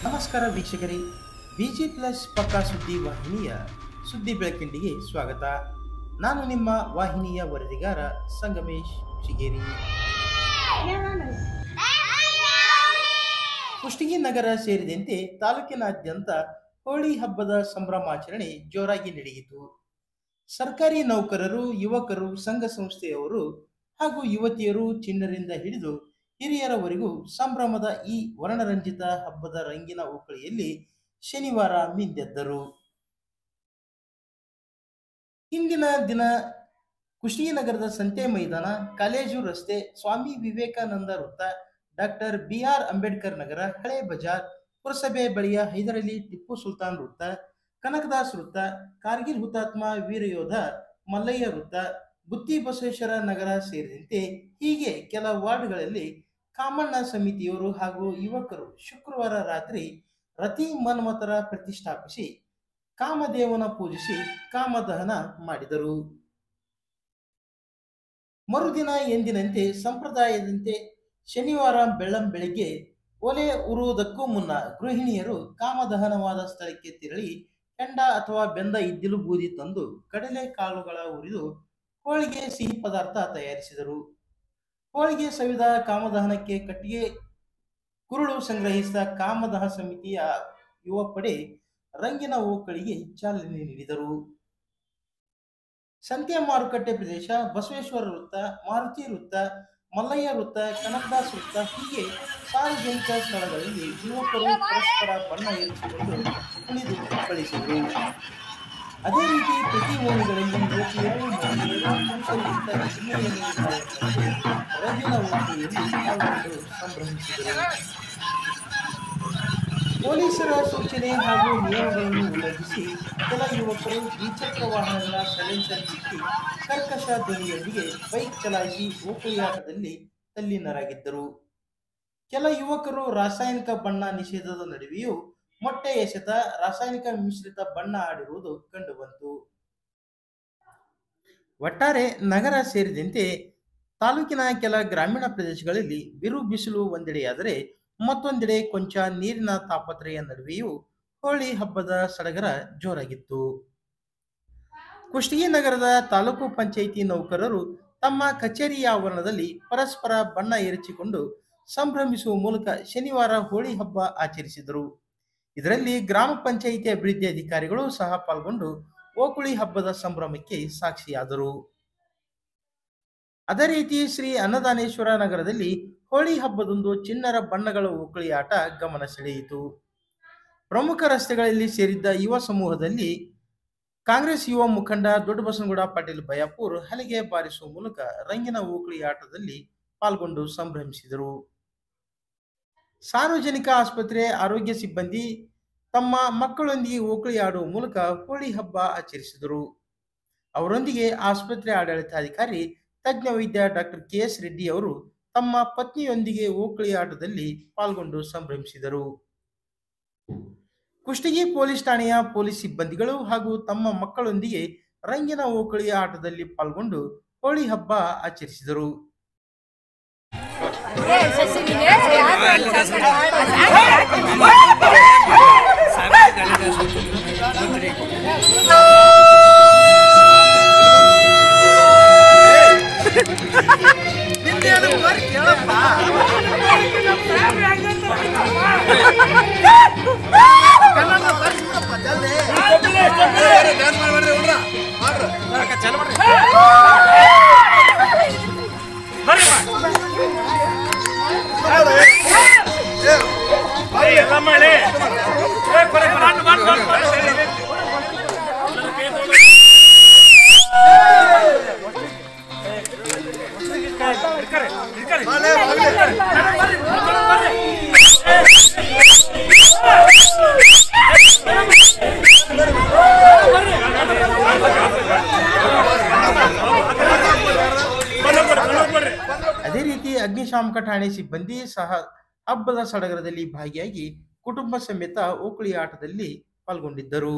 ನಮಸ್ಕಾರ ವೀಕ್ಷಕರೇ, busy plus ಪಕ್ಕಾ ಸುದ್ದಿ ವಾಹಿನಿಯ ಸುದ್ದಿ ಬೆಳಕಿಂಡಿಗೆ ಸ್ವಾಗತ. ನಾನು ನಿಮ್ಮ ವಾಹಿನಿಯ ವರದಿಗಾರ ಸಂಗಮೇಶ್ ಶಿಗೇರಿ. ಕುಷ್ಟಗಿ ನಗರ ಸೇರಿದಂತೆ ತಾಲೂಕಿನಾದ್ಯಂತ ಹೋಳಿ ಹಬ್ಬದ ಸಂಭ್ರಮಾಚರಣೆ ಜೋರಾಗಿ ನಡೆಯಿತು. ಸರ್ಕಾರಿ ನೌಕರರು, ಯುವಕರು, ಸಂಘ ಸಂಸ್ಥೆಯವರು ಹಾಗೂ ಯುವತಿಯರು ಚಿಣ್ಣರಿಂದ ಹಿಡಿದು ಹಿರಿಯರವರೆಗೂ ಸಂಭ್ರಮದ ಈ ವರ್ಣರಂಜಿತ ಹಬ್ಬದ ರಂಗಿನ ಓಕಳಿಯಲ್ಲಿ ಶನಿವಾರ ಮಿಂದೆದ್ದರು. ಹಿಂದಿನ ದಿನ ಕುಷ್ಟಗಿ ನಗರದ ಸಂತೆ ಮೈದಾನ, ಕಾಲೇಜು ರಸ್ತೆ, ಸ್ವಾಮಿ ವಿವೇಕಾನಂದ ವೃತ್ತ, ಡಾಕ್ಟರ್ BR ಅಂಬೇಡ್ಕರ್ ನಗರ, ಹಳೆ ಬಜಾರ್, ಪುರಸಭೆ ಬಳಿಯ ಹೈದರಲಿ ಟಿಪ್ಪು ಸುಲ್ತಾನ್ ವೃತ್ತ, ಕನಕದಾಸ್ ವೃತ್ತ, ಕಾರ್ಗಿಲ್ ಹುತಾತ್ಮ ವೀರಯೋಧ ಮಲ್ಲಯ್ಯ ವೃತ್ತ, ಬುತ್ತಿ ಬಸವೇಶ್ವರ ನಗರ ಸೇರಿದಂತೆ ಹೀಗೆ ಕೆಲ ವಾರ್ಡ್ಗಳಲ್ಲಿ ಕಾಮಣ್ಣ ಸಮಿತಿಯವರು ಹಾಗೂ ಯುವಕರು ಶುಕ್ರವಾರ ರಾತ್ರಿ ರತಿ ಮನ್ಮಥರ ಪ್ರತಿಷ್ಠಾಪಿಸಿ ಕಾಮದೇವನ ಪೂಜಿಸಿ ಕಾಮದಹನ ಮಾಡಿದರು. ಮರುದಿನ ಎಂದಿನಂತೆ ಸಂಪ್ರದಾಯದಂತೆ ಶನಿವಾರ ಬೆಳ್ಳಂಬೆಳಗ್ಗೆ ಒಲೆ ಉರುವುದಕ್ಕೂ ಮುನ್ನ ಗೃಹಿಣಿಯರು ಕಾಮದಹನವಾದ ಸ್ಥಳಕ್ಕೆ ತೆರಳಿ ಕೆಂಡ ಅಥವಾ ಬೆಂದ ಇದ್ದಿಲು ಬೂದಿ ತಂದು ಕಡಲೆ ಕಾಳುಗಳ ಹುರಿದು ಹೋಳಿಗೆ ಸಿಹಿ ಪದಾರ್ಥ ತಯಾರಿಸಿದರು. ಹೋಳಿಗೆ ಸವಿದ ಕಾಮದಹನಕ್ಕೆ ಕಟ್ಟಿಗೆ ಕುರುಳು ಸಂಗ್ರಹಿಸಿದ ಕಾಮದಹ ಸಮಿತಿಯ ಯುವ ಪಡೆ ರಂಗಿನ ಓಕಳಿಗೆ ಚಾಲನೆ ನೀಡಿದರು. ಸಂತೆ ಮಾರುಕಟ್ಟೆ ಪ್ರದೇಶ, ಬಸವೇಶ್ವರ ವೃತ್ತ, ಮಾರುತಿ ವೃತ್ತ, ಮಲ್ಲಯ್ಯ ವೃತ್ತ, ಕನಕದಾಸ್ ವೃತ್ತ ಹೀಗೆ ಸಾರ್ವಜನಿಕ ಸ್ಥಳಗಳಲ್ಲಿ ಯುವಕರು ಪರಸ್ಪರ ಬಣ್ಣ ಏರಿಸಿಕೊಂಡು ಕುಣಿದು ಕಳಿಸಿದರು. ಅದೇ ರೀತಿ ಪ್ರತಿ ಓಣಿಗಳಲ್ಲಿ ಯುವತಿಯರು, ಮಹಿಳೆಯರು, ಪುರುಷರಿಗಿಂತ ರಂಗಿನ ಓಕಳಿಯಲ್ಲಿ ಪಾಲ್ಗೊಂಡು ಸಂಭ್ರಮಿಸಿದರು. ಪೊಲೀಸರ ಸೂಚನೆ ಹಾಗೂ ನಿಯಮಗಳನ್ನು ಉಲ್ಲಂಘಿಸಿ ಕೆಲ ಯುವಕರು ದ್ವಿಚಕ್ರ ವಾಹನಗಳ ಸೈಲೆನ್ಸರ್ ಬಿಚ್ಚಿ ಕರ್ಕಶ ಧ್ವನಿಯೊಂದಿಗೆ ಬೈಕ್ ಚಲಾಯಿಸಿ ಓಕಳಿಯಾಟದಲ್ಲಿ ತಲ್ಲೀನರಾಗಿದ್ದರು. ಕೆಲ ಯುವಕರು ರಾಸಾಯನಿಕ ಬಣ್ಣ ನಿಷೇಧದ ನಡುವೆಯೂ ಮೊಟ್ಟೆ ಎಸೆತ, ರಾಸಾಯನಿಕ ಮಿಶ್ರಿತ ಬಣ್ಣ ಆಡಿರುವುದು ಕಂಡುಬಂತು. ಒಟ್ಟಾರೆ ನಗರ ಸೇರಿದಂತೆ ತಾಲೂಕಿನ ಕೆಲ ಗ್ರಾಮೀಣ ಪ್ರದೇಶಗಳಲ್ಲಿ ಬಿರು ಬಿಸಿಲು ಒಂದೆಡೆಯಾದರೆ ಮತ್ತೊಂದೆಡೆ ಕೊಂಚ ನೀರಿನ ತಾಪತ್ರೆಯ ನಡುವೆಯೂ ಹೋಳಿ ಹಬ್ಬದ ಸಡಗರ ಜೋರಾಗಿತ್ತು. ಕುಷ್ಟಗಿ ನಗರದ ತಾಲೂಕು ಪಂಚಾಯಿತಿ ನೌಕರರು ತಮ್ಮ ಕಚೇರಿಯ ಆವರಣದಲ್ಲಿ ಪರಸ್ಪರ ಬಣ್ಣ ಎರಚಿಕೊಂಡು ಸಂಭ್ರಮಿಸುವ ಮೂಲಕ ಶನಿವಾರ ಹೋಳಿ ಹಬ್ಬ ಆಚರಿಸಿದರು. ಇದರಲ್ಲಿ ಗ್ರಾಮ ಪಂಚಾಯಿತಿ ಅಭಿವೃದ್ಧಿ ಅಧಿಕಾರಿಗಳು ಸಹ ಪಾಲ್ಗೊಂಡು ಓಕುಳಿ ಹಬ್ಬದ ಸಂಭ್ರಮಕ್ಕೆ ಸಾಕ್ಷಿಯಾದರು. ಅದೇ ರೀತಿ ಶ್ರೀ ಅನ್ನದಾನೇಶ್ವರ ನಗರದಲ್ಲಿ ಹೋಳಿ ಹಬ್ಬದಂದು ಚಿಣ್ಣರ ಬಣ್ಣಗಳ ಓಕಳಿ ಆಟ ಗಮನ ಸೆಳೆಯಿತು. ಪ್ರಮುಖ ರಸ್ತೆಗಳಲ್ಲಿ ಸೇರಿದ್ದ ಯುವ ಸಮೂಹದಲ್ಲಿ ಕಾಂಗ್ರೆಸ್ ಯುವ ಮುಖಂಡ ದೊಡ್ಡಬಸನಗೌಡ ಪಾಟೀಲ್ ಬಯಾಪುರ್ ಹಲಗೆ ಬಾರಿಸುವ ಮೂಲಕ ರಂಗಿನ ಓಕಳಿ ಆಟದಲ್ಲಿ ಪಾಲ್ಗೊಂಡು ಸಂಭ್ರಮಿಸಿದರು. ಸಾರ್ವಜನಿಕ ಆಸ್ಪತ್ರೆ ಆರೋಗ್ಯ ಸಿಬ್ಬಂದಿ ತಮ್ಮ ಮಕ್ಕಳೊಂದಿಗೆ ಓಕಳಿ ಆಡುವ ಮೂಲಕ ಹೋಳಿ ಹಬ್ಬ ಆಚರಿಸಿದರು. ಅವರೊಂದಿಗೆ ಆಸ್ಪತ್ರೆ ಆಡಳಿತಾಧಿಕಾರಿ ತಜ್ಞ ವೈದ್ಯ ಡಾಕ್ಟರ್ KS ರೆಡ್ಡಿ ಅವರು ತಮ್ಮ ಪತ್ನಿಯೊಂದಿಗೆ ಓಕಳಿ ಆಟದಲ್ಲಿ ಪಾಲ್ಗೊಂಡು ಸಂಭ್ರಮಿಸಿದರು. ಕುಷ್ಟಗಿ ಪೊಲೀಸ್ ಠಾಣೆಯ ಪೊಲೀಸ್ ಸಿಬ್ಬಂದಿಗಳು ಹಾಗೂ ತಮ್ಮ ಮಕ್ಕಳೊಂದಿಗೆ ರಂಗಿನ ಓಕಳಿ ಆಟದಲ್ಲಿ ಪಾಲ್ಗೊಂಡು ಹೋಳಿ ಹಬ್ಬ ಆಚರಿಸಿದರು. ಅದೇ ರೀತಿ ಅಗ್ನಿಶಾಮಕ ಠಾಣೆ ಸಿಬ್ಬಂದಿ ಸಹ ಹಬ್ಬದ ಸಡಗರದಲ್ಲಿ ಭಾಗಿಯಾಗಿ ಕುಟುಂಬ ಸಮೇತ ಓಕಳಿ ಆಟದಲ್ಲಿ ಪಾಲ್ಗೊಂಡಿದ್ದರು.